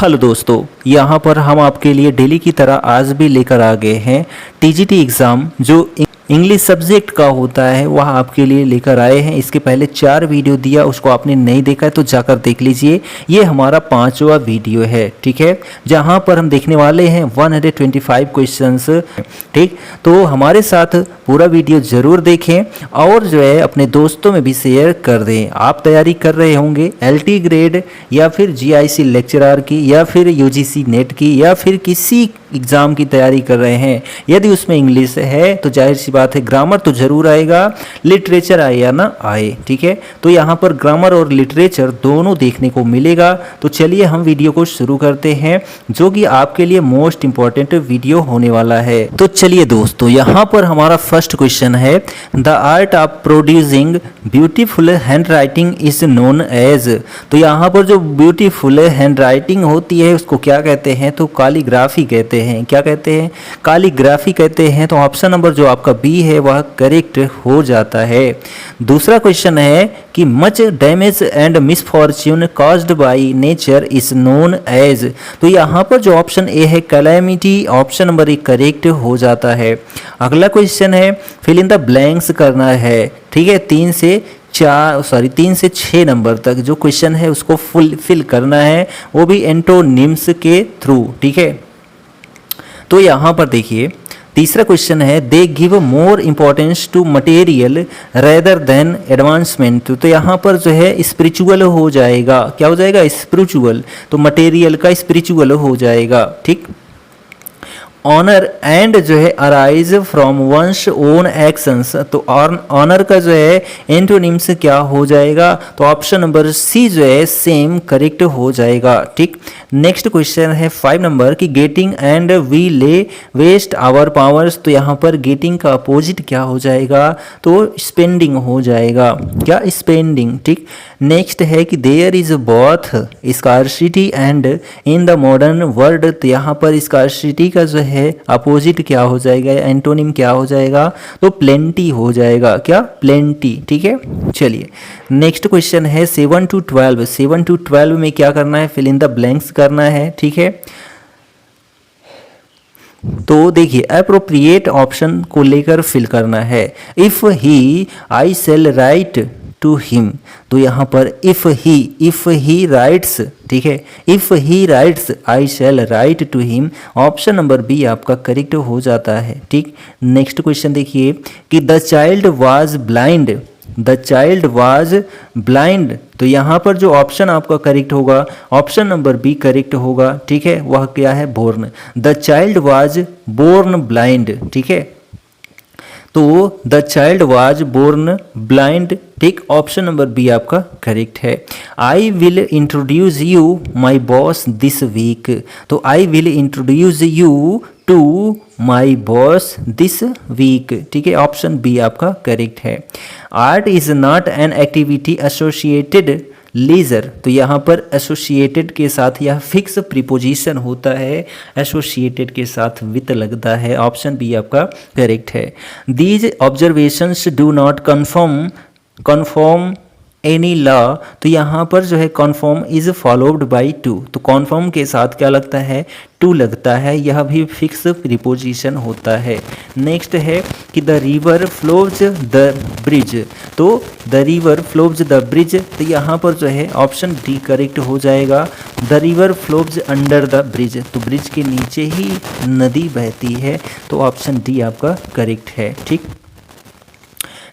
Hello दोस्तों, यहाँ पर हम आपके लिए डेली की तरह आज भी लेकर आ गए हैं टीजीटी एग्ज़ाम जो इंग्लिश सब्जेक्ट का होता है वह आपके लिए लेकर आए हैं। इसके पहले 4 वीडियो दिया, उसको आपने नहीं देखा है तो जाकर देख लीजिए। ये हमारा 5वां वीडियो है, ठीक है, जहाँ पर हम देखने वाले हैं 125 क्वेश्चंस। ठीक, तो हमारे साथ पूरा वीडियो ज़रूर देखें और जो है अपने दोस्तों में भी शेयर कर दें। आप तैयारी कर रहे होंगे LT ग्रेड या फिर GIC लेक्चरर की या फिर UGC नेट की या फिर किसी एग्ज़ाम की तैयारी कर रहे हैं, यदि उसमें इंग्लिश है तो जाहिर सी बात है ग्रामर तो ज़रूर आएगा, लिटरेचर आए या ना आए, ठीक है। तो यहाँ पर ग्रामर और लिटरेचर दोनों देखने को मिलेगा। तो चलिए हम वीडियो को शुरू करते हैं, जो कि आपके लिए मोस्ट इंपॉर्टेंट वीडियो होने वाला है। तो चलिए दोस्तों, यहाँ पर हमारा फर्स्ट क्वेश्चन है, the art of producing beautiful handwriting is known as. तो यहाँ पर जो ब्यूटीफुल हैंड राइटिंग होती है उसको क्या कहते हैं? तो कालीग्राफी कहते हैं। क्या कहते हैं? कालीग्राफी कहते हैं। तो ऑप्शन नंबर जो आपका बी है वह करेक्ट हो जाता है। दूसरा क्वेश्चन है कि much damage and misfortune caused by nature is known as. तो यहाँ पर जो ऑप्शन ए है calamity, option number A correct हो जाता है। अगला क्वेश्चन है फिल इन द ब्लैंक्स करना है, ठीक है। 3 से 6 नंबर तक जो क्वेश्चन है उसको फिल करना है, वो भी एंटोनिम्स के थ्रू, ठीक है। तो यहाँ पर देखिए तीसरा क्वेश्चन है they give more importance to material rather than advancement. तो यहाँ पर जो है स्पिरिचुअल हो जाएगा। क्या हो जाएगा? स्पिरिचुअल। तो मटेरियल का स्पिरिचुअल हो जाएगा, ठीक। ऑनर एंड जो है arise from one's own actions. तो ऑनर का जो है एंटोनिम्स क्या हो जाएगा? तो ऑप्शन नंबर सी जो है सेम करेक्ट हो जाएगा, ठीक। नेक्स्ट क्वेश्चन है 5 नंबर की गेटिंग एंड वी ले वेस्ट आवर पावर्स। तो यहाँ पर गेटिंग का अपोजिट क्या हो जाएगा? तो स्पेंडिंग हो जाएगा। क्या? स्पेंडिंग, ठीक। नेक्स्ट है कि there is both scarcity and in the modern world. तो यहाँ पर स्कार्सिटी का जो है अपोजिट क्या हो जाएगा? एंटोनिम क्या हो जाएगा? तो प्लेंटी हो जाएगा। क्या? प्लेंटी, ठीक है। चलिए नेक्स्ट क्वेश्चन है 7 to 12। 7 to 12 में क्या करना है? फिल इन द ब्लैंक्स करना है, ठीक है। तो देखिए अप्रोप्रिएट ऑप्शन को लेकर फिल करना है। If he I sell write to him. तो यहाँ पर इफ ही राइट्स, ठीक है, if he writes I shall write to him. Option number B आपका करेक्ट हो जाता है, ठीक। नेक्स्ट क्वेश्चन देखिए कि the child was blind. The child was blind. तो यहाँ पर जो ऑप्शन आपका करेक्ट होगा ऑप्शन नंबर बी करेक्ट होगा, ठीक है। वह क्या है? Born. The child was born blind, ठीक है। तो the child was born blind, ठीक। ऑप्शन नंबर बी आपका करेक्ट है। I will introduce you my boss this week. तो I will introduce you to my boss this week, ठीक है। Option B आपका करेक्ट है। Art is not an activity associated leisure. तो यहाँ पर एसोसिएटेड के साथ यह फिक्स प्रीपोजिशन होता है, एसोसिएटेड के साथ विथ लगता है। ऑप्शन बी आपका करेक्ट है। These observations do not confirm any law. तो यहाँ पर जो है confirm is followed by two. तो कन्फर्म के साथ क्या लगता है? टू लगता है, यह भी फिक्स प्रीपोजिशन होता है। नेक्स्ट है कि the river flows the bridge. तो the river flows the bridge. तो यहाँ पर जो है ऑप्शन डी करेक्ट हो जाएगा। The river flows under the bridge. तो ब्रिज के नीचे ही नदी बहती है। तो ऑप्शन डी आपका करेक्ट है, ठीक।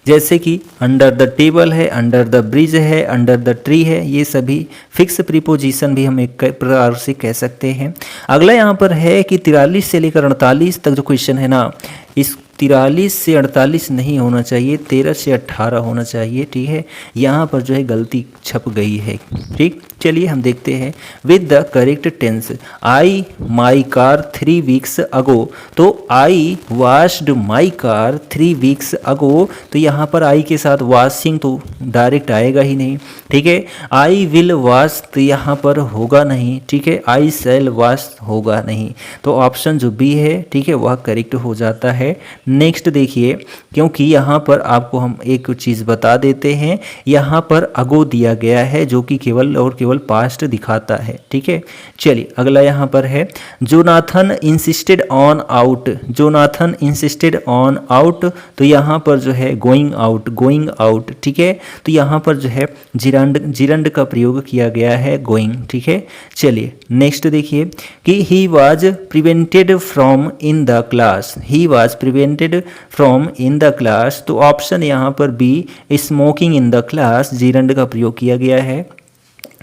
जैसे कि अंडर द टेबल है, अंडर द ब्रिज है, अंडर द ट्री है, ये सभी फिक्स प्रीपोजिशन भी हम एक प्रकार से कह सकते हैं। अगला यहाँ पर है कि 43 से लेकर 48 तक जो क्वेश्चन है ना, इस 43 से 48 नहीं होना चाहिए, 13 से 18 होना चाहिए, ठीक है। यहाँ पर जो है गलती छप गई है, ठीक। चलिए हम देखते हैं with the correct tense. I my car 3 weeks ago. तो I washed my car 3 weeks ago. तो यहाँ पर आई के साथ वॉशिंग तो डायरेक्ट आएगा ही नहीं, ठीक है। आई विल वॉश तो यहाँ पर होगा नहीं, ठीक है। आई शैल वॉश होगा नहीं। तो ऑप्शन जो बी है, ठीक है, वह करेक्ट हो जाता है। नेक्स्ट देखिए, क्योंकि यहाँ पर आपको हम एक चीज़ बता देते हैं, यहाँ पर अगो दिया गया है जो कि केवल और केवल केवल पास्ट दिखाता है। ठीक है, चलिए अगला यहाँ पर है Jonathan insisted on out. Jonathan insisted on out, तो यहाँ पर जो है गोइंग आउट, गोइंग आउट। ठीक है, तो यहाँ पर जो है जिरंड का प्रयोग किया गया है, गोइंग। ठीक है, चलिए नेक्स्ट देखिए कि he was prevented from in the class. He was prevented from in the class, तो ऑप्शन यहाँ पर be smoking in the class, gerund का प्रयोग किया गया है।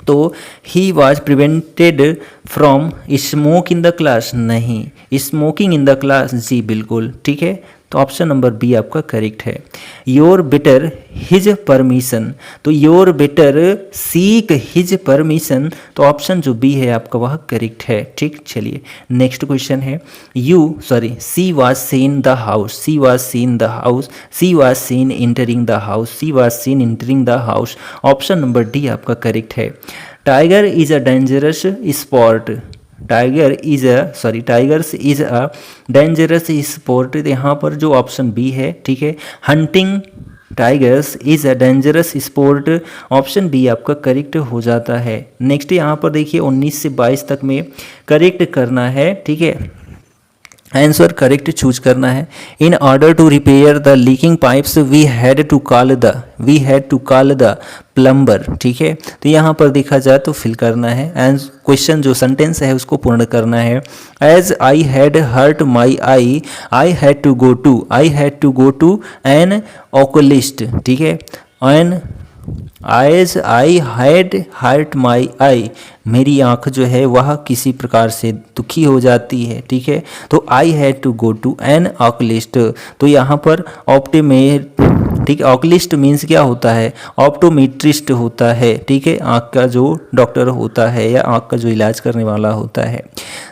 तो he was prevented from smoke in the class, नहीं, स्मोकिंग इन द क्लास, जी बिल्कुल। ठीक है, तो ऑप्शन नंबर बी आपका करेक्ट है। योर बेटर हिज परमिशन, तो your better seek his permission, तो ऑप्शन जो बी है आपका वह करेक्ट है। ठीक, चलिए नेक्स्ट क्वेश्चन है she was seen the house, she was seen the house, she was seen entering the house, she was seen entering the house, option number D आपका करेक्ट है। Tiger is a dangerous spot, tigers is a dangerous sport, यहाँ पर जो option B है। ठीक है, hunting tigers is a dangerous sport, option B आपका correct हो जाता है। नेक्स्ट यहाँ पर देखिए 19 से 22 तक में करेक्ट करना है। ठीक है, आंसर करेक्ट चूज करना है। In order to repair the leaking pipes we had to call the plumber. ठीक है, तो यहाँ पर देखा जाए तो फिल करना है एंड क्वेश्चन जो सेंटेंस है उसको पूर्ण करना है। As I had hurt my I had to go to N ओकुलिस्ट। ठीक है, N as I had hurt my आई, मेरी आँख जो है वह किसी प्रकार से दुखी हो जाती है। ठीक है, तो I had to go to an oculist, तो यहाँ पर ठीक है, ऑकुलिस्ट मीन्स क्या होता है, ऑप्टोमेट्रिस्ट होता है। ठीक है, आँख का जो डॉक्टर होता है या आँख का जो इलाज करने वाला होता है।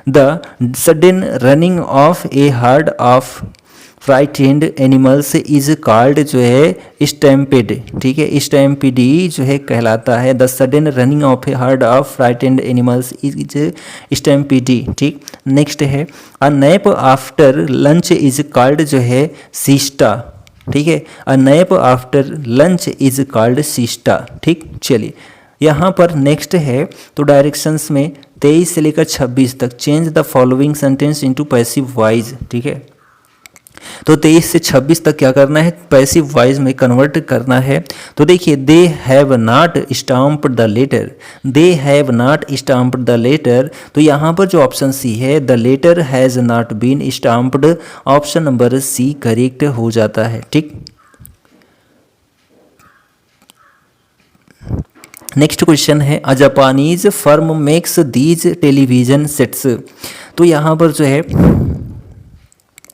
The sudden running of a herd of frightened animals is called जो है स्टैम्पेड। ठीक है, स्टैम्पिडी जो है कहलाता है। The sudden running of a herd of frightened animals is stampede. ठीक, नेक्स्ट है a nap after lunch is called जो है सिस्टा। ठीक है, a nap after lunch is called siesta. ठीक, चलिए यहाँ पर नेक्स्ट है तो डायरेक्शंस में 23 से लेकर 26 तक change the following sentence into passive voice. ठीक है, तो 23 से 26 तक क्या करना है, पैसिव वॉइस में कन्वर्ट करना है। तो देखिए they have not stamped the letter, they have not stamped the letter, तो यहाँ पर जो ऑप्शन सी है the letter has not been stamped, option number C correct हो जाता है। ठीक, नेक्स्ट क्वेश्चन है a Japanese firm makes these television sets, तो यहाँ पर जो है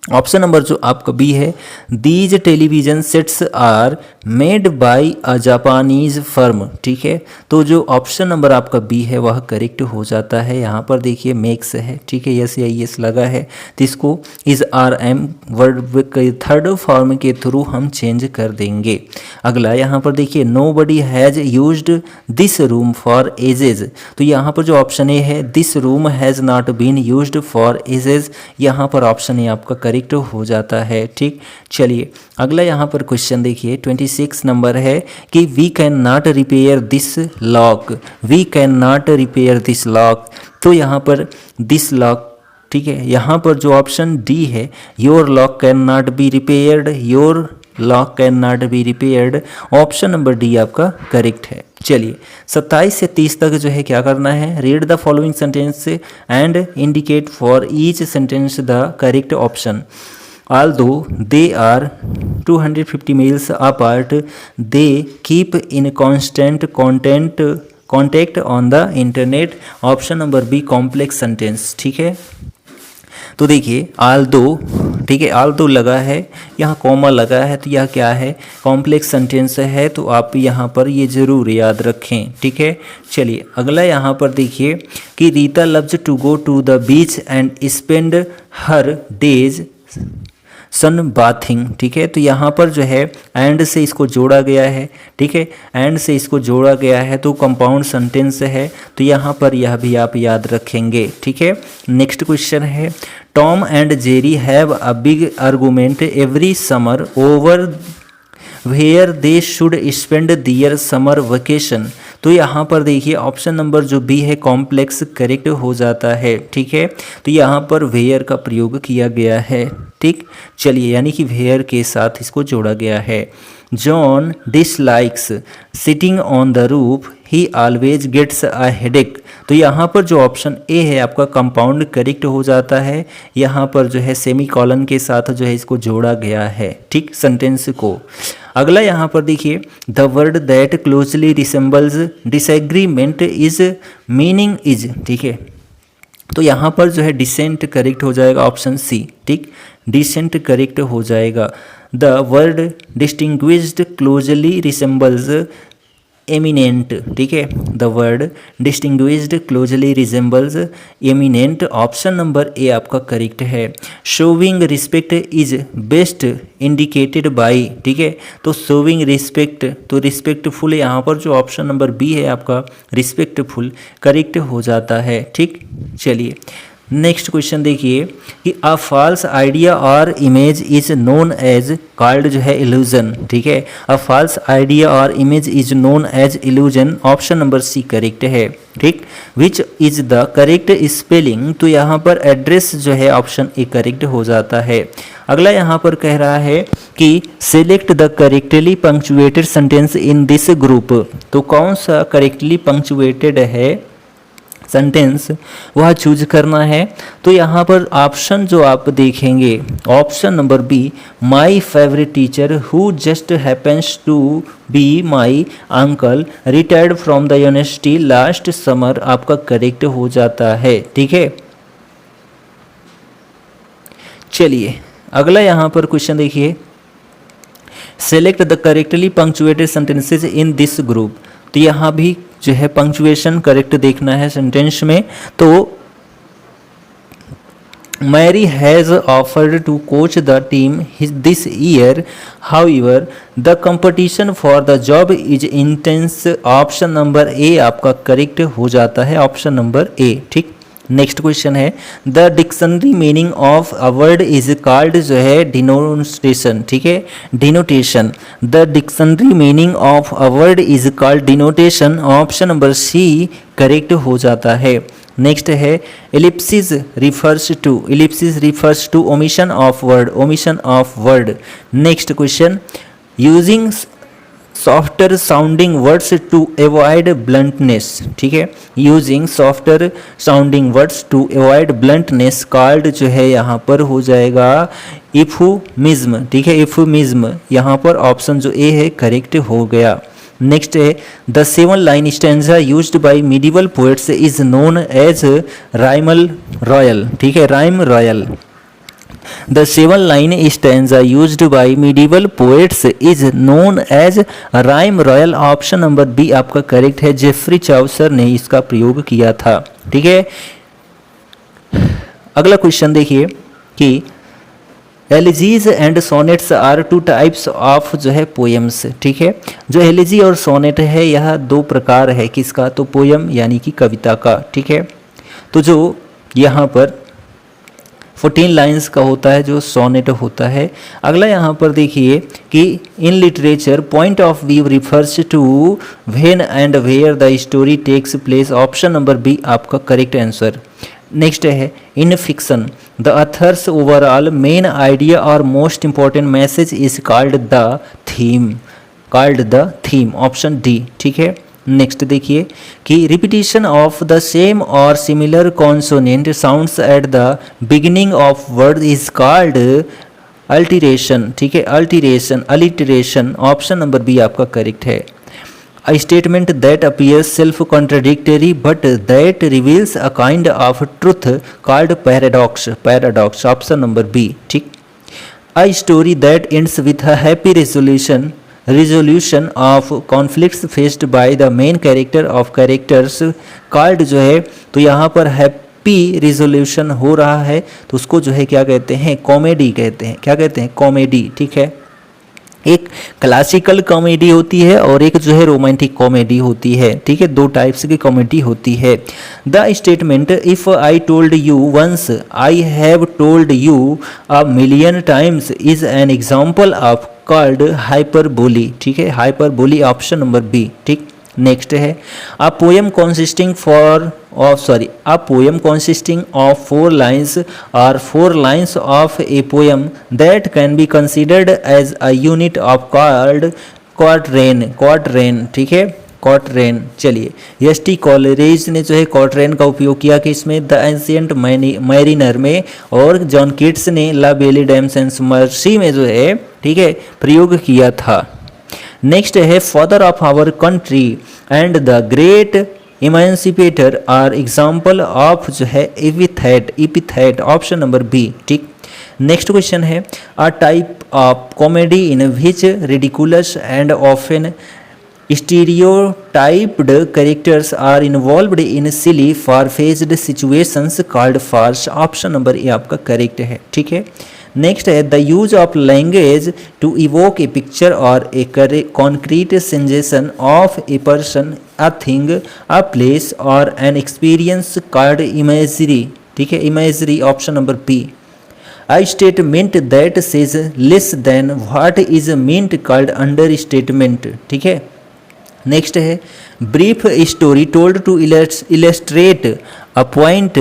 ऑप्शन नंबर जो आपका बी है, these television sets are made by a Japanese firm. ठीक है, तो जो ऑप्शन नंबर आपका बी है वह करेक्ट हो जाता है। यहाँ पर देखिए मेक्स है। ठीक है, यस या यस लगा है तो इसको इज आर एम वर्ड के थर्ड फॉर्म के थ्रू हम चेंज कर देंगे। अगला यहाँ पर देखिए nobody has used this room for ages, तो यहाँ पर जो ऑप्शन ए है this room has not been used for ages, यहाँ पर ऑप्शन ए आपका करेक्ट हो जाता है। ठीक, चलिए अगला यहाँ पर क्वेश्चन देखिए 26 नंबर है कि we can not repair this lock, we can not repair this lock, तो यहाँ पर दिस लॉक। ठीक है, यहाँ पर जो ऑप्शन डी है your lock can not be repaired, your lock can not be repaired, option number D आपका करेक्ट है। चलिए 27 से 30 तक जो है क्या करना है, read the following sentence and indicate for each sentence the correct option. Although they are 250 miles apart, they keep in constant contact on the internet, option number B complex sentence. ठीक है, तो देखिए although, ठीक है, although लगा है, यहाँ comma लगा है, तो यह क्या है, कॉम्प्लेक्स सेंटेंस है, तो आप यहाँ पर ये ज़रूर याद रखें। ठीक है, चलिए अगला यहाँ पर देखिए कि Rita loves to go to the beach and spend her days sunbathing. ठीक है, तो यहाँ पर जो है एंड से इसको जोड़ा गया है। ठीक है, एंड से इसको जोड़ा गया है तो कंपाउंड सेंटेंस है, तो यहाँ पर यह भी आप याद रखेंगे। ठीक है, नेक्स्ट क्वेश्चन है Tom and Jerry have a big argument every summer over where they should spend their summer vacation, तो यहाँ पर देखिए ऑप्शन नंबर जो बी है कॉम्प्लेक्स करेक्ट हो जाता है। ठीक है, तो यहाँ पर वेयर का प्रयोग किया गया है। ठीक, चलिए यानी कि वेयर के साथ इसको जोड़ा गया है। John dislikes sitting on the roof, he always gets a headache. तो यहाँ पर जो ऑप्शन ए है आपका कंपाउंड करेक्ट हो जाता है। यहाँ पर जो है सेमी कॉलन के साथ जो है इसको जोड़ा गया है। ठीक, सेंटेंस को। अगला यहाँ पर देखिए, the word that closely resembles disagreement is meaning is. ठीक है, तो यहाँ पर जो है डिसेंट करेक्ट हो जाएगा, ऑप्शन सी। ठीक, डिसेंट करेक्ट हो जाएगा। The word distinguished closely resembles eminent. ठीक है, the word distinguished closely resembles eminent, option number A आपका करेक्ट है। Showing respect is best indicated by. ठीक है, तो शोविंग रिस्पेक्ट, तो रिस्पेक्टफुल यहाँ पर जो ऑप्शन नंबर बी है आपका रिस्पेक्टफुल करेक्ट हो जाता है। ठीक, चलिए नेक्स्ट क्वेश्चन देखिए कि अ फॉल्स आइडिया और image is known as called जो है इल्यूजन। ठीक है, अ फॉल्स आइडिया और image is known as illusion, option number C correct है। ठीक, which is the correct spelling, तो यहाँ पर एड्रेस जो है ऑप्शन ए करेक्ट हो जाता है। अगला यहाँ पर कह रहा है कि select the correctly punctuated sentence in this group, तो कौन सा करेक्टली पंक्चुएटेड है सेंटेंस वह चूज करना है। तो यहाँ पर ऑप्शन जो आप देखेंगे option number B, my favourite teacher who just happens to be my uncle retired from the university last summer, आपका करेक्ट हो जाता है। ठीक है, चलिए अगला यहाँ पर क्वेश्चन देखिए, select the correctly punctuated sentences in this group, तो यहाँ भी जो है पंक्चुएशन करेक्ट देखना है सेंटेंस में। तो Mary has offered to coach the team this year, however the competition for the job is intense, option number A आपका करेक्ट हो जाता है, ऑप्शन नंबर ए। ठीक, नेक्स्ट क्वेश्चन है, the dictionary meaning of a word is called जो है denotation. ठीक है, denotation, the dictionary meaning of a word is called denotation, option number C correct हो जाता है। नेक्स्ट है, ellipsis refers to omission of word. Next question, using softer sounding words to avoid bluntness. ठीक है, using softer sounding words to avoid bluntness called जो है यहाँ पर हो जाएगा इफुमिज्म। ठीक है, इफुमिज्म, यहाँ पर ऑप्शन जो ए है करेक्ट हो गया। नेक्स्ट है, the 7 line stanza used by medieval poets is known as rhyme royal. ठीक है, rhyme royal, The 7 line stanza used by medieval poets is known as rhyme royal, option number B आपका correct है। Geoffrey Chaucer ने इसका प्रयोग किया था। ठीक है, अगला क्वेश्चन देखिए कि elegies and sonnets are 2 types of जो है पोएम्स। ठीक है, जो एलिजी और सोनेट है यह 2 प्रकार है किसका, तो पोएम यानी कि कविता का। ठीक है, तो जो यहाँ पर 14 लाइंस का होता है जो सोनेट होता है। अगला यहाँ पर देखिए कि in literature point of view refers to when and where the story takes place, option number B आपका करेक्ट आंसर। नेक्स्ट है, in fiction the author's overall main idea or most important message is called the theme, option D. ठीक है, next देखिए कि repetition of the same or similar consonant sounds at the beginning of word is called alliteration. ठीक है, alliteration, option number B आपका correct है। A statement that appears self-contradictory but that reveals a kind of truth called paradox, option number B. ठीक, a story that ends with a happy resolution of conflicts faced by the main character of characters called जो है, तो यहाँ पर happy resolution हो रहा है तो उसको जो है क्या कहते हैं, कॉमेडी कहते हैं। क्या कहते हैं, कॉमेडी। ठीक है, एक क्लासिकल कॉमेडी होती है और एक जो है रोमांटिक कॉमेडी होती है। ठीक है, 2 टाइप्स की कॉमेडी होती है। The statement if I told you once I have told you a million times is an example of called hyperbole. ठीक है, हाइपरबोली, ऑप्शन नंबर बी। ठीक, नेक्स्ट है a poem consisting of 4 lines or 4 lines of a poem that can be considered as a unit of called quatrain ठीक है क्वार्टरेन। चलिए ST. Coleridge ने जो है क्वार्टरेन का उपयोग किया कि इसमें द एंशिएंट मैरिनर में, और जॉन कीट्स ने ला बेली डैम्स एंड मर्सी में जो है ठीक है प्रयोग किया था। नेक्स्ट है father of our country and the great emancipator are example of जो है एपिथेट ऑप्शन नंबर बी ठीक। नेक्स्ट क्वेश्चन है a type of comedy in which ridiculous and often stereotyped characters are involved in silly far-fetched situations called farce option number A आपका correct है ठीक है। Next है the use of language to evoke a picture or a concrete sensation of a person a thing a place or an experience called imagery ठीक है imagery option number B. A statement that says less than what is meant called understatement ठीक है। Next है brief story told to illustrate a point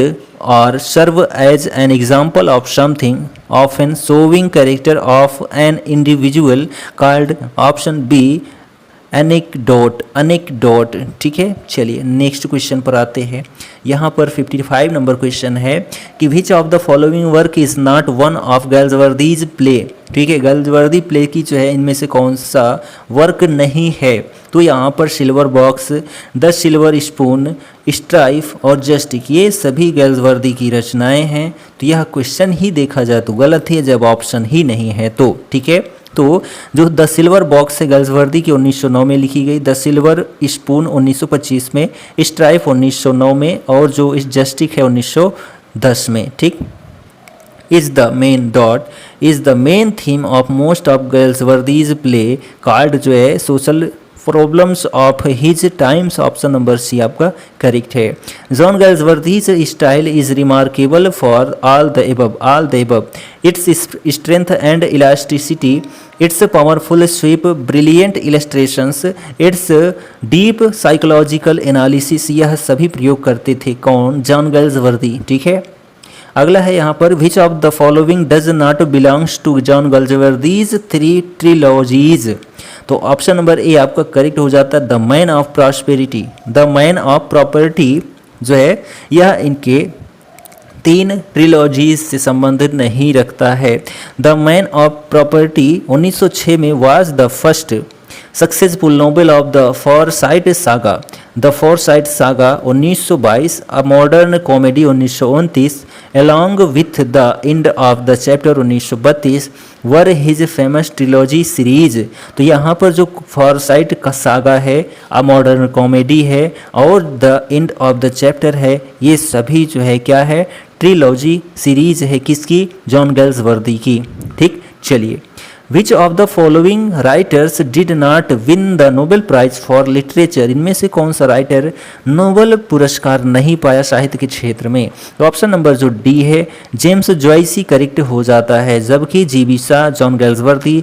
or serve as an example of something of an showing character of an individual called option B anecdote ठीक है। चलिए next question पर आते हैं। यहाँ पर 55 नंबर क्वेश्चन है कि which of the following work is not one of Galsworthy's play ठीक है। गैल्सवर्दी प्ले की जो है इनमें से कौन सा वर्क नहीं है, तो यहाँ पर silver box, the silver spoon, strife और जस्टिक ये सभी गैल्सवर्दी की रचनाएं हैं। तो यह क्वेश्चन ही देखा जाए तो गलत है जब ऑप्शन ही नहीं है तो ठीक है। तो जो द सिल्वर बॉक्स है गैल्सवर्दी की 1909 में लिखी गई, द सिल्वर स्पून 1925 में, स्ट्राइफ 1909 में और जो इस जस्टिक है 1910 में ठीक। Is the main theme of most of Galsworthy's play called जो है social problems of his times option number C आपका करेक्ट है। John Galsworthy's style is remarkable for all the above its strength and elasticity, its powerful sweep, brilliant illustrations, its deep psychological analysis यह सभी प्रयोग करते थे कौन, John गैल्सवर्दी ठीक है। अगला है यहाँ पर which of the following does not belongs to John Galsworthy's 3 trilogies, तो ऑप्शन नंबर ए आपका करेक्ट हो जाता है the man of prosperity. The man of property जो है यह इनके 3 ट्रिलॉजीज से संबंधित नहीं रखता है। द मैन ऑफ प्रॉपर्टी 1906 में was the first successful novel of the Forsyte saga, the Forsyte saga 1922, a modern comedy 1929, along with the end of the chapter 1932 were his famous trilogy series. तो यहाँ पर जो Forsyte का saga है, a modern comedy है और the end of the chapter है, ये सभी जो है क्या है ट्रिलॉजी सीरीज है किसकी, जॉन गैल्सवर्दी की ठीक। चलिए which of the following writers did not win the Nobel prize for literature, इनमें से कौन सा राइटर नोबेल पुरस्कार नहीं पाया साहित्य के क्षेत्र में, तो ऑप्शन नंबर जो डी है जेम्स जॉयसी करेक्ट हो जाता है, जबकि जी.बी. शाह, जॉन गैल्सवर्दी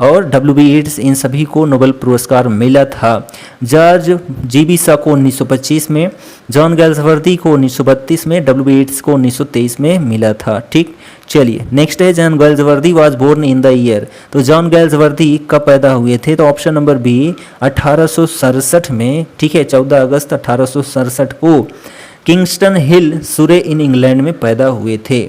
और W.B. येट्स इन सभी को नोबेल पुरस्कार मिला था। George GB. शाह को 1925 में, जॉन गैल्सवर्दी को 1932 में, W.B. येट्स को 1923 में मिला था ठीक। चलिए नेक्स्ट है John Galsworthy was born in the year, तो जॉन गैल्सवर्दी कब पैदा हुए थे, तो ऑप्शन नंबर बी 1867 में ठीक है, 14 अगस्त 1867 को किंगस्टन हिल, सुरे इन इंग्लैंड में पैदा हुए थे।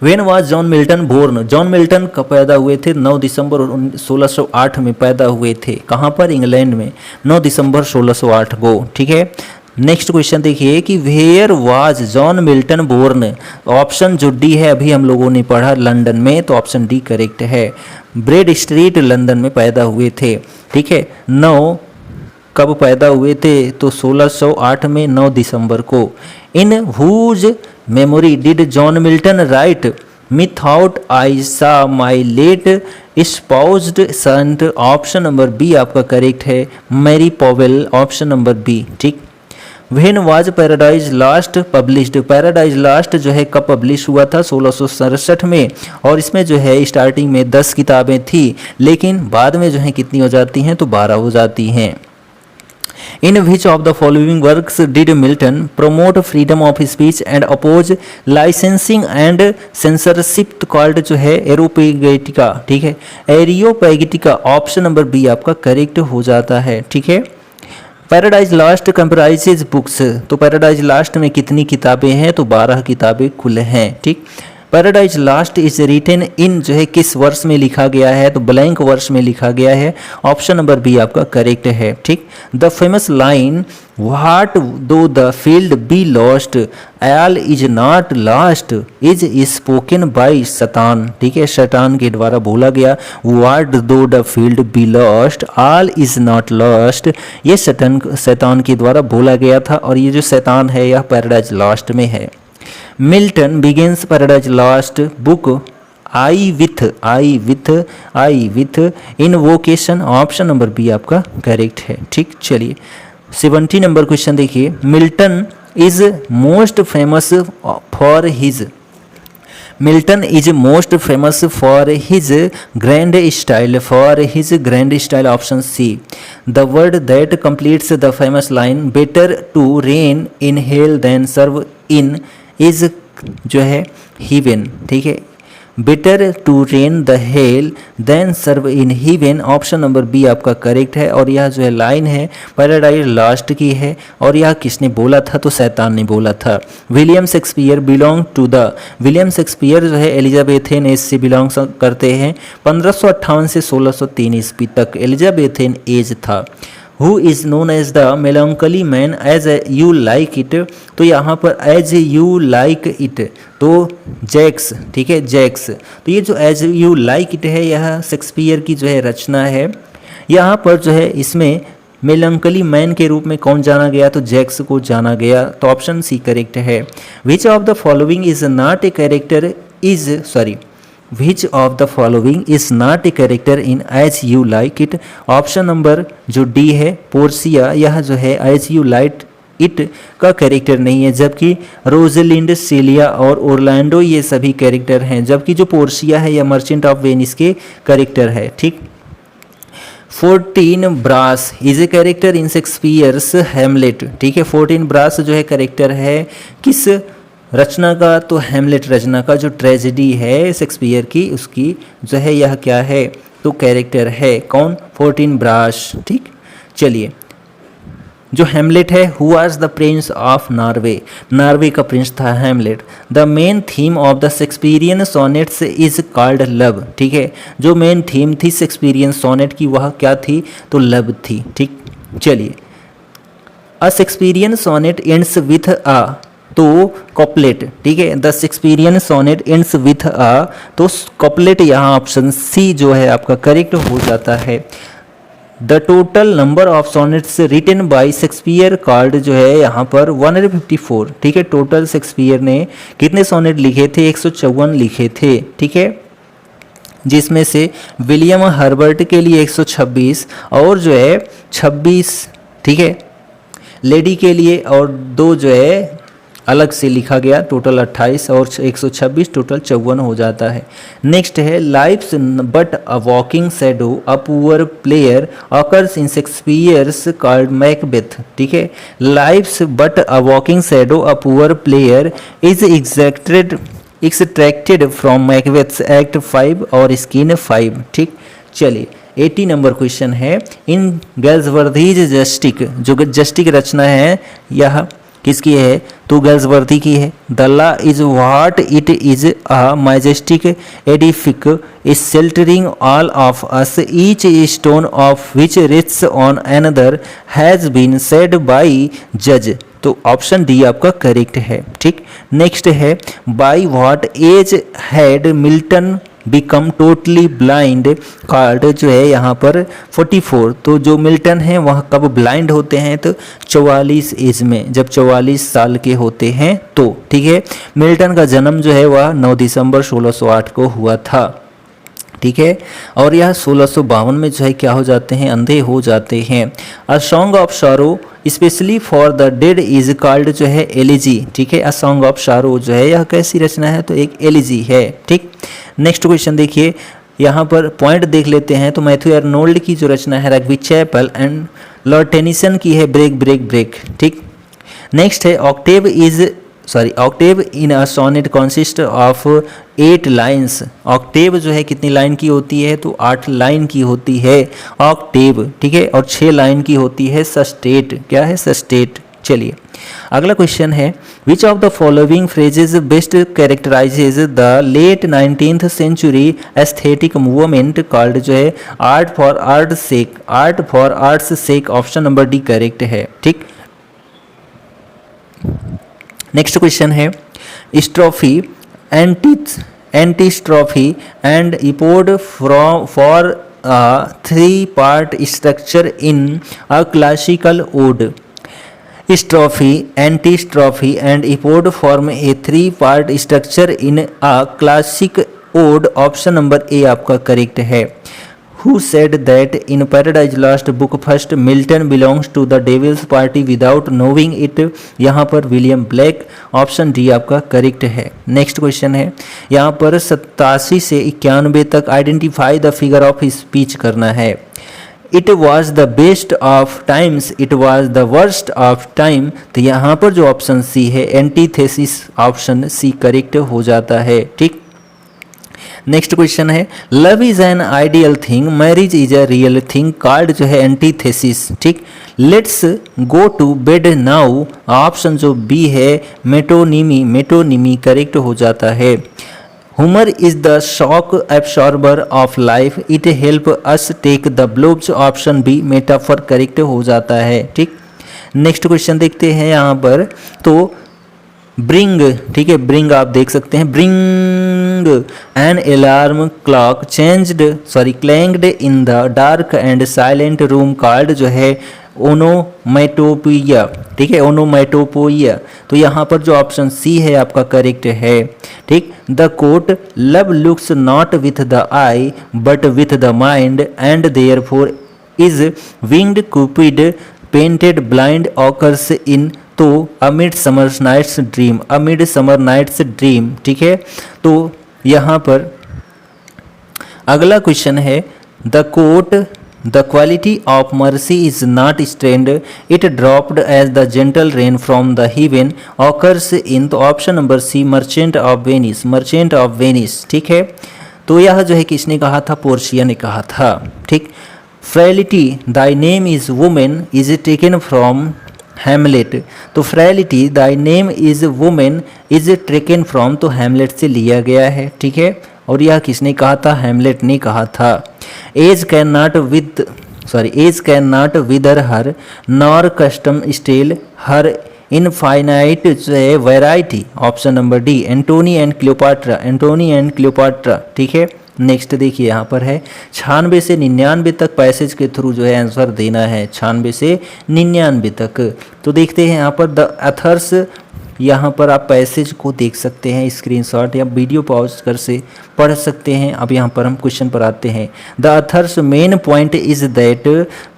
When was John Milton born, John Milton कब पैदा हुए थे, 9 दिसंबर 1608 में पैदा हुए थे, कहाँ पर, इंग्लैंड में, 9 दिसंबर 1608 को ठीक है। नेक्स्ट क्वेश्चन देखिए कि where was John Milton born, option जो डी है अभी हम लोगों ने पढ़ा लंदन में, तो ऑप्शन डी करेक्ट है, ब्रेड स्ट्रीट लंदन में पैदा हुए थे ठीक है। 9 कब पैदा हुए थे, तो 1608 में 9 दिसंबर को। In whose memory did John Milton write methought I saw my late espoused son, option number B आपका करेक्ट है, Mary Powell option number B ठीक। When was Paradise Lost published, Paradise Lost जो है कब पब्लिश हुआ था, 1667 में, और इसमें जो है स्टार्टिंग में 10 किताबें थी, लेकिन बाद में जो है कितनी हो जाती हैं, तो 12 हो जाती हैं। In which of the following works did Milton promote freedom of speech and oppose licensing and censorship called जो है एरोपेगेटिका, ठीक है, एरियोपेगेटिका। ऑप्शन नंबर बी आपका करेक्ट हो जाता है, ठीक है। पैराडाइज लास्ट कंप्राइजेज बुक्स, तो पैराडाइज लास्ट में कितनी किताबें हैं, तो 12 किताबें कुल हैं, ठीक। Paradise Lost is written in जो है किस वर्ष में लिखा गया है, तो ब्लैंक वर्ष में लिखा गया है। ऑप्शन नंबर बी आपका करेक्ट है, ठीक। द फेमस लाइन व्हाट दो the field be lost all is not last is spoken by शैतान, ठीक है, शैतान के द्वारा बोला गया व्हाट दो the field be lost all is not lost, ये शैतान के द्वारा बोला गया था, और ये जो शैतान है यह पैराडाइज लास्ट में है। Milton begins Paradise Lost book I with invocation. Option number B आपका करेक्ट है, ठीक। चलिए 70 नंबर क्वेश्चन देखिए। Milton is most famous for his, Milton is most famous for his grand style, option C. The word that completes the famous line better to reign in hell than serve in is जो है heaven, ठीक है, better to reign the hell than serve in heaven। Option number B आपका correct है, और यह जो है लाइन है पैराडाइज लास्ट की है, और यह किसने बोला था, तो शैतान ने बोला था। William Shakespeare belong to the, William Shakespeare जो है एलिजाबेथेन एज से बिलोंग करते हैं। 1558 से 1603 ईस्वी तक एलिजाबेथेन एज था। Who is known as the melancholy man as you like it, तो यहाँ पर एज यू लाइक इट, तो जैक्स, ठीक है, जैक्स। तो ये जो एज यू लाइक इट है यह शेक्सपियर की जो है रचना है। यहाँ पर जो है इसमें मेलंकली मैन के रूप में कौन जाना गया, तो जैक्स को जाना गया, तो ऑप्शन सी करेक्ट है। Which of the following is not a character is sorry which of the following is not a character in as you like it. Option number जो डी है पोर्सिया, यह जो है एज यू लाइक इट का character नहीं है, जबकि Rosalind, सीलिया और ओरलैंडो ये सभी कैरेक्टर हैं, जबकि जो पोर्सिया है यह मर्चेंट ऑफ वेनिस के कैरेक्टर है, ठीक। 14 brass is a character in Shakespeare's Hamlet, ठीक है। 14 ब्रास जो है कैरेक्टर है किस रचना का, तो हेमलेट रचना का, जो ट्रेजेडी है शेक्सपियर की उसकी जो है यह क्या है, तो कैरेक्टर है कौन, 14 ब्रास, ठीक। चलिए जो हेमलेट है, who was the prince of Norway, Norway का प्रिंस था Hamlet. The main theme of the Shakespearean sonnets is called love, ठीक है, जो मेन थीम थी शेक्सपियरियन सोनेट की वह क्या थी, तो लव थी, ठीक। चलिए a Shakespearean sonnet ends with a, तो कॉपलेट, ठीक है, the Shakespearean sonnet ends with a, तो कॉपलेट यहाँ ऑप्शन सी जो है आपका करेक्ट हो जाता है। The total number of sonnets written by Shakespeare called जो है यहाँ पर 154, ठीक है, टोटल शेक्सपियर ने कितने सोनेट लिखे थे, 154 लिखे थे, ठीक है, जिसमें से विलियम हर्बर्ट के लिए 126 और जो है 26, ठीक है, लेडी के लिए, और 2 जो है अलग से लिखा गया, टोटल 28 और 126 टोटल 54 हो जाता है। नेक्स्ट है life's but a walking shadow a poor player occurs in Shakespeare's called Macbeth, ठीक है, life's but a walking shadow a poor player is extracted from Macbeth's act 5 और स्किन 5, ठीक। चलिए 80 नंबर क्वेश्चन है। इन गैल्सवर्थीज जस्टिक, जो जस्टिक रचना है यह किसकी है, तो गैल्सवर्थी की है। The law is what it is a majestic edifice is sheltering all of us each stone of which rests on another has been said by जज, तो ऑप्शन डी आपका करेक्ट है, ठीक। नेक्स्ट है by what age had Milton become totally blind called, जो है यहाँ पर 44, तो जो मिल्टन है वह कब ब्लाइंड होते हैं, तो 44 एज में, जब 44 साल के होते हैं तो, ठीक है। मिल्टन का जन्म जो है वह 9 दिसंबर 1608 को हुआ था, ठीक है, और यह 1652 में जो है क्या हो जाते हैं, अंधे हो जाते हैं। A song of sorrow especially for the dead is called जो है एलिजी, ठीक है, अ सॉन्ग ऑफ शारो जो है यह कैसी रचना है, तो एक एलिजी है, ठीक। नेक्स्ट क्वेश्चन देखिए, यहाँ पर पॉइंट देख लेते हैं, तो मैथ्यू आर्नोल्ड की जो रचना है Rugby Chapel and Lord Tennyson की है ब्रेक ब्रेक ब्रेक, ठीक। नेक्स्ट है octave in a sonnet consist of 8 lines. Octave जो है कितनी लाइन की होती है, तो 8 लाइन की होती है ऑक्टेव, ठीक है, और 6 लाइन की होती है सस्टेट। क्या है, सस्टेट। चलिए अगला क्वेश्चन है, which of the following phrases best characterizes the late 19th century aesthetic movement called जो है art for art sake. Art for arts sake, option number D correct है, ठीक। नेक्स्ट क्वेश्चन है, strophe antistrophe and epode for 3-part structure in a classical ode. Strophe antistrophe and epode form a 3-part structure in a classic ode, option number A आपका correct है। Who said that in Paradise Lost book first Milton belongs to the Devil's Party without knowing it? यहाँ पर William black, option D आपका correct है। Next question है, यहाँ पर 87 से 91 तक identify the figure of speech करना है। It was the best of times, it was the worst of time, तो यहाँ पर जो ऑप्शन सी है एंटीथेसिस, ऑप्शन सी करेक्ट हो जाता है, ठीक। नेक्स्ट क्वेश्चन है, love is an ideal thing, marriage is a real thing, called जो है एंटीथेसिस, ठीक। Let's go to bed now, option जो बी है मेटोनिमी, मेटोनिमी करेक्ट हो जाता है। Humor is the shock absorber of life. It help us take the blows. Option B metaphor correct हो जाता है, ठीक। नेक्स्ट क्वेश्चन देखते हैं यहाँ पर, तो ब्रिंग, ठीक है, ब्रिंग आप देख सकते हैं, bring an alarm clock clanged in the dark and silent room, called जो है ओनोमैटोपोइया, ठीक है, ओनोमैटोपोइया, तो यहाँ पर जो ऑप्शन सी है आपका करेक्ट है, ठीक। The quote love looks not with the eye but with the mind and therefore is winged Cupid painted blind occurs in, तो a midsummer night's dream, a midsummer night's dream, ठीक है। तो यहाँ पर अगला क्वेश्चन है, the quote the quality of mercy is not strained, it dropped as the gentle rain from the heaven, occurs in, तो option number C merchant of Venice, merchant of Venice, ठीक है। तो यह जो है किसने कहा था, पोर्शिया ने कहा था, ठीक। Frailty thy name is woman is taken from Hamlet, तो frailty thy name is woman is taken from, तो हैमलेट से लिया गया है, ठीक है। और यह किसने कहा था, हैमलेट ने कहा था। Age can not wither her nor custom stale her infinite variety, option number D Antony and Cleopatra, Antony and Cleopatra, ठीक है। नेक्स्ट देखिए यहाँ पर है 96 से 99 तक पैसेज के थ्रू जो है आंसर देना है, 96 से 99 तक। तो देखते हैं यहाँ पर द अथर्स, यहाँ पर आप पैसेज को देख सकते हैं स्क्रीनशॉट या वीडियो पॉज कर से पढ़ सकते हैं। अब यहाँ पर हम क्वेश्चन पर आते हैं। The author's main point is that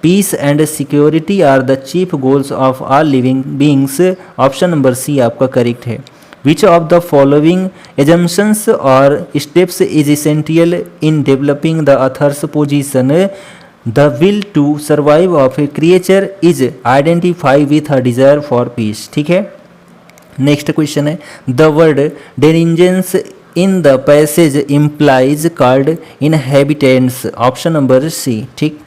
peace and security are the chief goals of all living beings, option number C आपका करेक्ट है। Which of the following assumptions or steps is essential in developing the author's position, the will to survive of a creature is identify with a desire for peace, ठीक है। Next question है the word denizens in the passage implies called inhabitants, option number C, ठीक।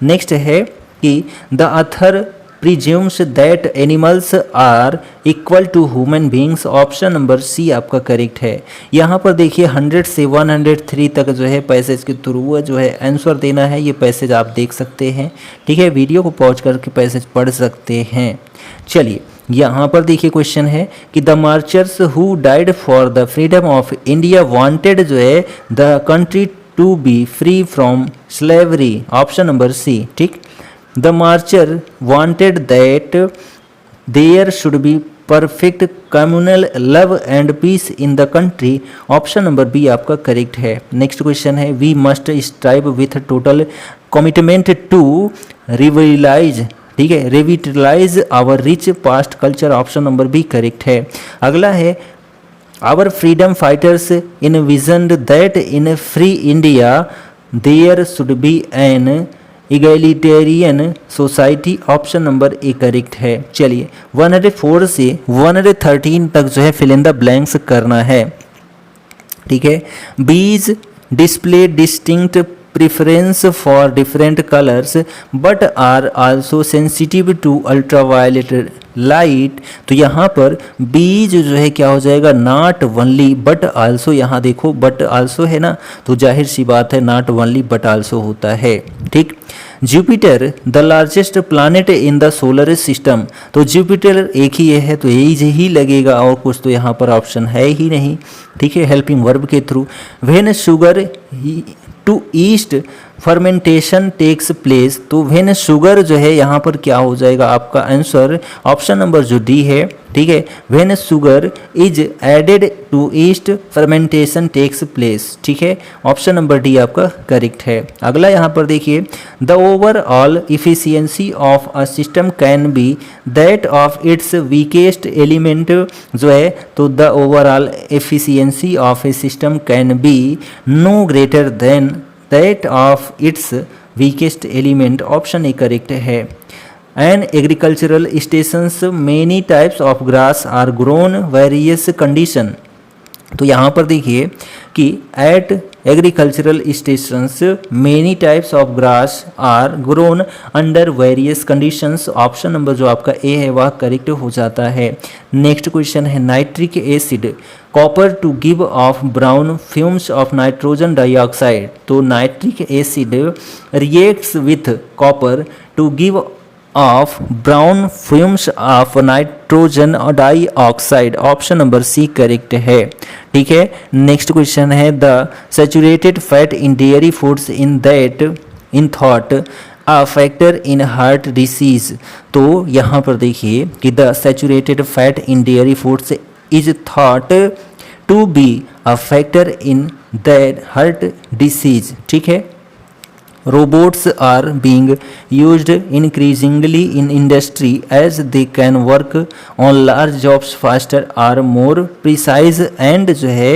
Next है कि the author presumes that animals are equal to human beings, option number C आपका correct है। यहाँ पर देखिए 100 से 103 तक जो है पैसेज के थ्रू जो है आंसर देना है। ये पैसेज आप देख सकते हैं, ठीक है, वीडियो को पॉज करके पैसेज पढ़ सकते हैं। चलिए यहाँ पर देखिए क्वेश्चन है कि the marchers who died for the freedom of India wanted जो है the country to be free from slavery, option number C, ठीक। The marcher wanted that there should be perfect communal love and peace in the country, option number B आपका correct है। Next question है we must strive with total commitment to revitalise, ठीक है, revitalise our rich past culture, option number B correct है। अगला है our freedom fighters envisioned that in free India there should be an egalitarian society, option number A correct है। चलिए 104 से 113 तक जो है फिल इन द ब्लैंक्स करना है, ठीक है। Bees display distinct preference for different colours but are also sensitive to ultraviolet light. तो यहाँ पर बीज जो है क्या हो जाएगा, नॉट ओनली बट आल्सो। यहाँ देखो बट आल्सो है ना, तो जाहिर सी बात है नॉट ओनली बट आल्सो होता है, ठीक। Jupiter the largest planet in the solar system, तो जुपिटर एक ही है तो यही लगेगा, और कुछ तो यहाँ पर ऑप्शन है ही नहीं, ठीक है, हेल्पिंग वर्ब के through. When sugar to yeast fermentation takes place, तो व्हेन शुगर जो है यहाँ पर क्या हो जाएगा आपका आंसर, ऑप्शन नंबर जो डी है, ठीक है। When sugar is added to yeast fermentation takes place, ठीक है, ऑप्शन नंबर डी आपका करेक्ट है। अगला यहाँ पर देखिए, the overall efficiency of a system can be that of its weakest element, जो है तो the overall efficiency of a system can be no greater than that of its weakest element, option A correct है। And agricultural stations many types of grass are grown various condition, तो यहाँ पर देखिए कि at agricultural stations many types of grass are grown under various conditions, option number जो आपका A है वह करेक्ट हो जाता है। नेक्स्ट क्वेश्चन है, nitric acid copper to give off brown fumes of nitrogen dioxide, तो nitric acid reacts with copper to give off brown fumes of nitrogen dioxide, option number C correct है, ठीक है। Next question है, the saturated fat in dairy foods in that in thought a factor in heart disease, तो यहाँ पर देखिए कि the saturated fat in dairy foods is thought to be a factor in that heart disease, ठीक है। Robots are being used increasingly in industry as they can work on large jobs faster, are more precise and जो है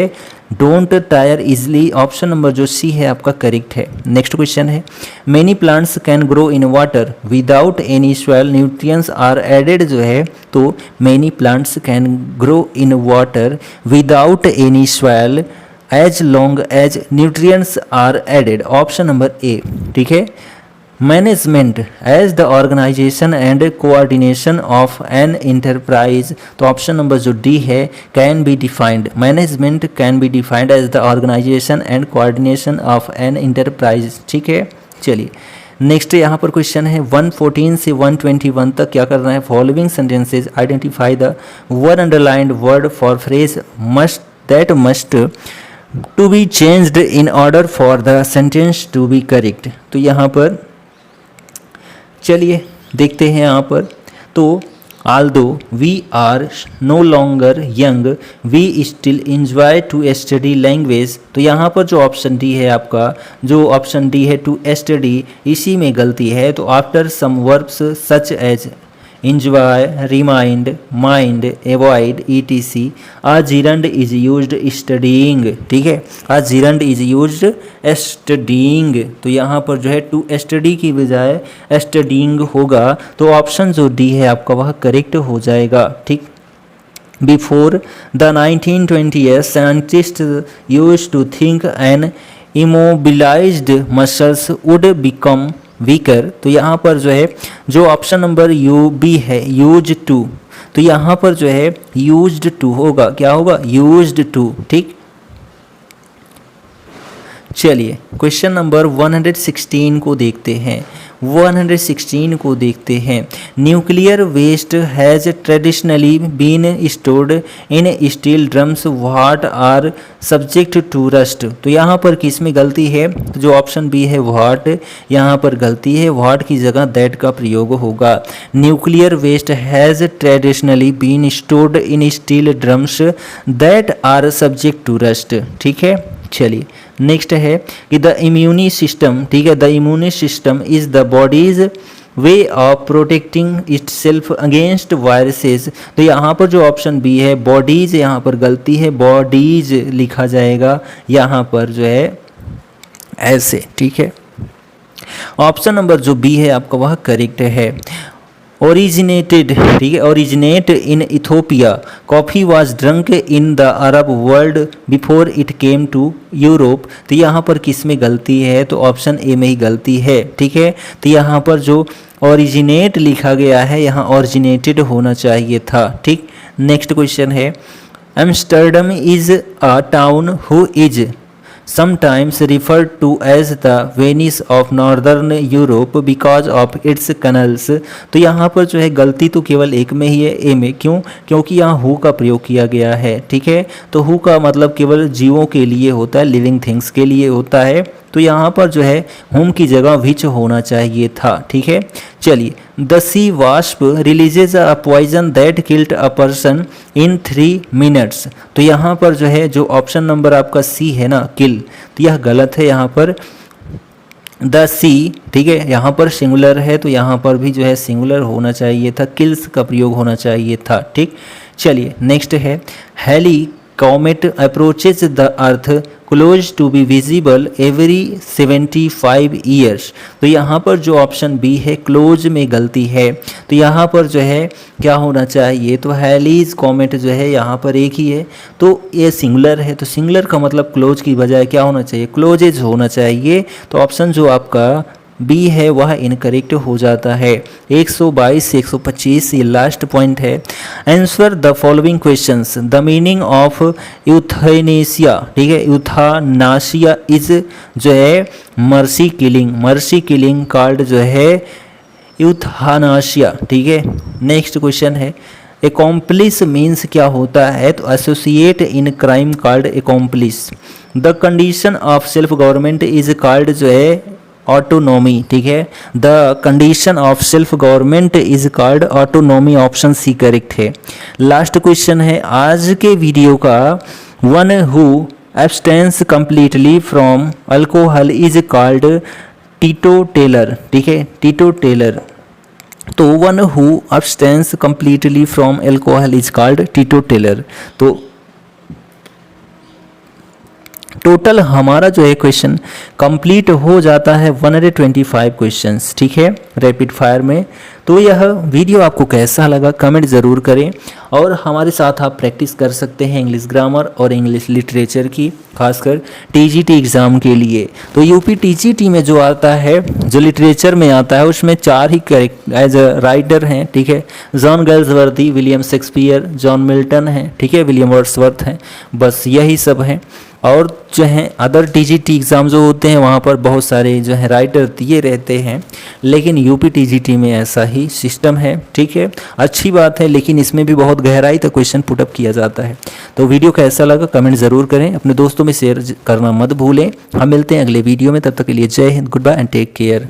don't tire easily, option number जो सी है आपका correct है। Next question है, many plants can grow in water without any soil, nutrients are added, जो है तो many plants can grow in water without any soil as long as nutrients are added, option number A, ठीक है। Management as the organisation and coordination of an enterprise, तो option number जो D है can be defined, management can be defined as the organisation and coordination of an enterprise, ठीक है। चलिए next यहाँ पर क्वेश्चन है 114 से 121 तक क्या करना है, following sentences identify the one underlined word for phrase must that must to be changed in order for the sentence to be correct, तो यहाँ पर चलिए देखते हैं यहाँ पर, तो although we are no longer young we still enjoy to study language, तो यहाँ पर जो ऑप्शन डी है आपका, जो ऑप्शन डी है टू स्टडी, इसी में गलती है, तो after some verbs such as enjoy, remind, mind, avoid, etc. A gerund is used studying, ठीक है, a gerund is used studying, तो यहाँ पर जो है टू स्टडी की बजाय स्टडीइंग होगा, तो ऑप्शन जो डी है आपका वह करेक्ट हो जाएगा, ठीक। Before the 1920s, scientists used to think an immobilized muscles would become weaker, तो यहाँ पर जो है जो ऑप्शन नंबर यू बी है यूज टू, तो यहाँ पर जो है यूज्ड टू होगा, क्या होगा यूज्ड टू, ठीक। चलिए क्वेश्चन नंबर 116 को देखते हैं, 116 को देखते हैं। Nuclear waste has traditionally been stored in steel drums what are subject to rust, तो यहाँ पर किस में गलती है, तो जो ऑप्शन बी है व्हाट, यहाँ पर गलती है, व्हाट की जगह दैट का प्रयोग होगा। Nuclear waste has traditionally been stored in steel drums that are subject to rust, ठीक है। चलिए नेक्स्ट है कि द इम्यूनी सिस्टम, ठीक है, the immune system is the bodies way of protecting it self against viruses, तो यहाँ पर जो ऑप्शन बी है बॉडीज, यहाँ पर गलती है, बॉडीज लिखा जाएगा यहाँ पर जो है ऐसे, ठीक है। ऑप्शन नंबर जो बी है आपका वह करेक्ट है। ओरिजिनेटेड, ठीक है, originate in Ethiopia, coffee was drunk in the Arab world before it came to Europe. तो यहाँ पर किस में गलती है, तो ऑप्शन ए में ही गलती है, ठीक है। तो यहाँ पर जो ओरिजिनेट लिखा गया है यहाँ ओरिजिनेटेड होना चाहिए था, ठीक। नेक्स्ट क्वेश्चन है, Amsterdam is a town who is sometimes referred to as the Venice of Northern Europe because of its canals। तो यहाँ पर जो है गलती तो केवल एक में ही है, ए में। क्यों? क्योंकि यहाँ हु का प्रयोग किया गया है, ठीक है। तो हु का मतलब केवल जीवों के लिए होता है, लिविंग थिंग्स के लिए होता है। तो यहाँ पर जो है हुम की जगह विच होना चाहिए था, ठीक है। चलिए, the sea wasp releases a poison that killed a person in 3 minutes. तो यहाँ पर जो है जो ऑप्शन नंबर आपका सी है ना, किल, तो यह गलत है। यहाँ पर द सी, ठीक है, यहाँ पर सिंगुलर है तो यहाँ पर भी जो है सिंगुलर होना चाहिए था, किल्स का प्रयोग होना चाहिए था, ठीक। चलिए नेक्स्ट है, Halley comet approaches the earth close to be visible every 75 years. तो यहाँ पर जो ऑप्शन बी है क्लोज में गलती है। तो यहाँ पर जो है क्या होना चाहिए, तो हेलीज कॉमेट जो है यहाँ पर एक ही है, तो ये सिंगुलर है। तो सिंगुलर का मतलब क्लोज की बजाय क्या होना चाहिए, क्लोजेज होना चाहिए। तो ऑप्शन जो आपका बी है वह इनकरेक्ट हो जाता है। 122 से 125 ये लास्ट पॉइंट है। Answer the following questions, the meaning of euthanasia, ठीक है, यूथानासिया इज जो है mercy killing, mercy killing called जो है यूथानासिया, ठीक है। नेक्स्ट क्वेश्चन है, एकॉम्प्लिस मीन्स क्या होता है, तो associate in crime called accomplice. The condition of self government is called जो है ऑटोनॉमी, ठीक है। The condition of self government is called autonomy, option C correct है। लास्ट क्वेश्चन है आज के वीडियो का, one who abstains completely from alcohol is called teetotaller, ठीक है, टीटो टेलर। तो one who abstains completely from alcohol is called teetotaller. तो total हमारा जो है क्वेश्चन कंप्लीट हो जाता है 125 क्वेश्चंस, ठीक है, रैपिड फायर में। तो यह वीडियो आपको कैसा लगा कमेंट ज़रूर करें, और हमारे साथ आप प्रैक्टिस कर सकते हैं इंग्लिश ग्रामर और इंग्लिश लिटरेचर की, खासकर टीजीटी एग्ज़ाम के लिए। तो यूपी टीजीटी में जो आता है, जो लिटरेचर में आता है, उसमें 4 ही करेक्ट एज अ राइटर हैं, ठीक है। John Galsworthy, William Shakespeare, John Milton हैं, ठीक है, विलियम वर्ड्सवर्थ हैं, बस यही सब हैं। और जो हैं अदर टीजीटी एग्ज़ाम जो होते हैं वहाँ पर बहुत सारे जो है राइटर दिए रहते हैं, लेकिन यूपी टीजीटी में ऐसा ही सिस्टम है, ठीक है। अच्छी बात है, लेकिन इसमें भी बहुत गहराई तक क्वेश्चन पुटअप किया जाता है। तो वीडियो कैसा लगा कमेंट ज़रूर करें, अपने दोस्तों में शेयर करना मत भूलें। हम मिलते हैं अगले वीडियो में, तब तक के लिए जय हिंद, goodbye and take care.